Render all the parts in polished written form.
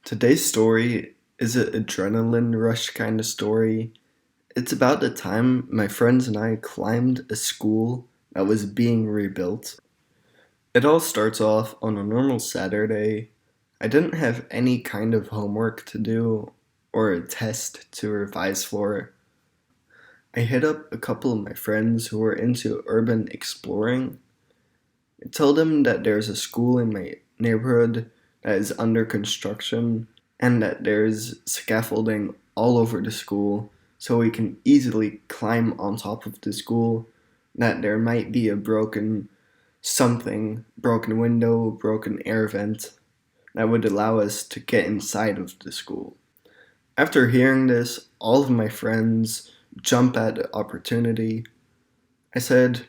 Today's story is an adrenaline rush kind of story. It's about the time my friends and I climbed a school that was being rebuilt. It all starts off on a normal Saturday. I didn't have any kind of homework to do or a test to revise for. I hit up a couple of my friends who were into urban exploring. I told them that there's a school in my neighborhood that is under construction and that there's scaffolding all over the school so we can easily climb on top of the school, that there might be a broken window, broken air vent that would allow us to get inside of the school. After hearing this, all of my friends jump at the opportunity. I said,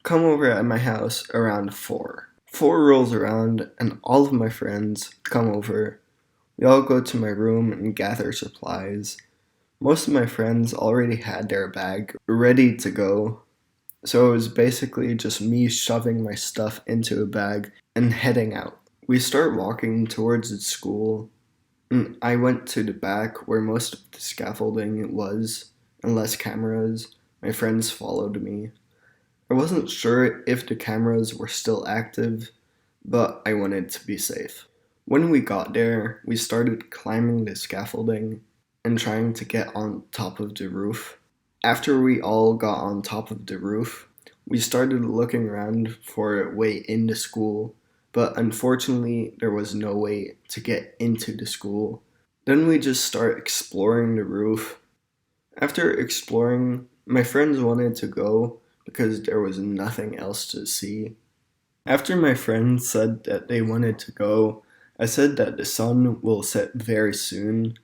come over at my house around 4. 4 rolls around and all of my friends come over. We all go to my room and gather supplies. Most of my friends already had their bag ready to go, so it was basically just me shoving my stuff into a bag and heading out. We start walking towards the school, and I went to the back where most of the scaffolding was, and less cameras. My friends followed me. I wasn't sure if the cameras were still active, but I wanted to be safe. When we got there, we started climbing the scaffolding and trying to get on top of the roof. After we all got on top of the roof, we started looking around for a way in the school, but unfortunately there was no way to get into the school. Then we just start exploring the roof. After exploring, my friends wanted to go because there was nothing else to see. After my friends said that they wanted to go, I said that the sun will set very soon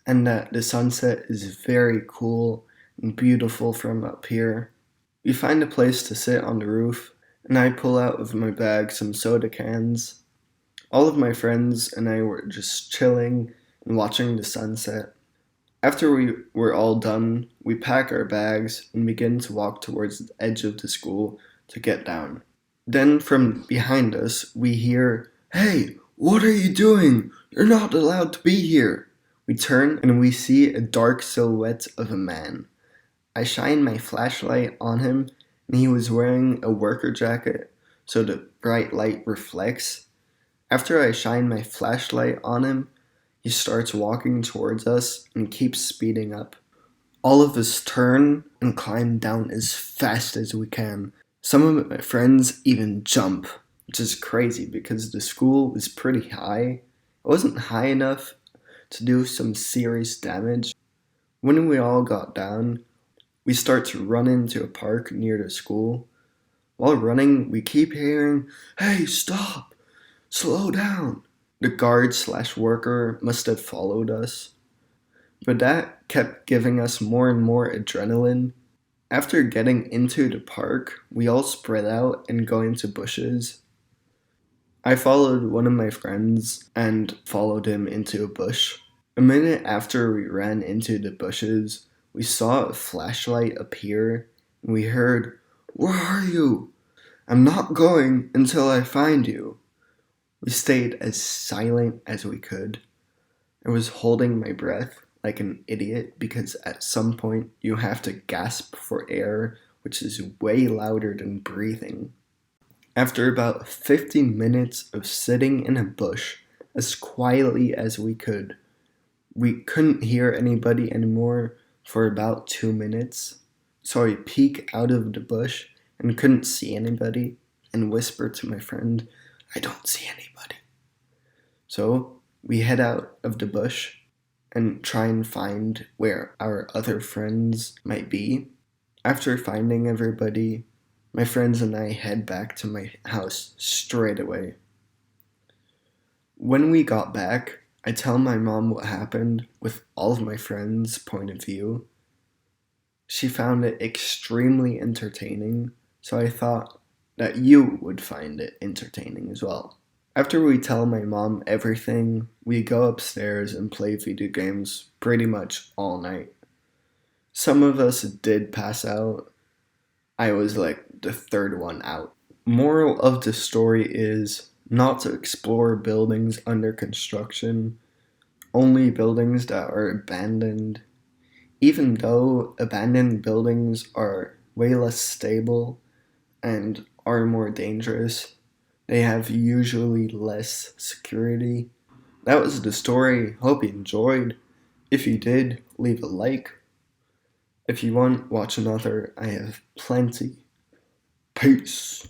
and that the sunset is very cool and beautiful from up here. We find a place to sit on the roof, and I pull out of my bag some soda cans. All of my friends and I were just chilling and watching the sunset. After we were all done, we pack our bags and begin to walk towards the edge of the school to get down. Then from behind us, we hear, "Hey, what are you doing? You're not allowed to be here." We turn and we see a dark silhouette of a man. I shine my flashlight on him, and he was wearing a worker jacket, so the bright light reflects. After I shine my flashlight on him, he starts walking towards us and keeps speeding up. All of us turn and climb down as fast as we can. Some of my friends even jump, which is crazy because the school was pretty high. It wasn't high enough to do some serious damage. When we all got down, we start to run into a park near the school. While running, we keep hearing, "Hey, stop! Slow down!" The guard/worker must have followed us, but that kept giving us more and more adrenaline. After getting into the park, we all spread out and go into bushes. I followed one of my friends and followed him into a bush. A minute after we ran into the bushes, we saw a flashlight appear and we heard, "Where are you? I'm not going until I find you." We stayed as silent as we could. I was holding my breath like an idiot because at some point you have to gasp for air, which is way louder than breathing. After about 15 minutes of sitting in a bush as quietly as we could, we couldn't hear anybody anymore for about 2 minutes. So I peek out of the bush and couldn't see anybody and whisper to my friend, "I don't see anybody." So we head out of the bush and try and find where our other friends might be. After finding everybody, my friends and I head back to my house straight away. When we got back, I tell my mom what happened with all of my friends' point of view. She found it extremely entertaining, so I thought that you would find it entertaining as well. After we tell my mom everything, we go upstairs and play video games pretty much all night. Some of us did pass out. I was like the third one out. Moral of the story is not to explore buildings under construction. only buildings that are abandoned. Even though abandoned buildings are way less stable and are more dangerous, they have usually less security. That was the story. Hope you enjoyed. If you did, leave a like. If you want, watch another. I have plenty. Peace.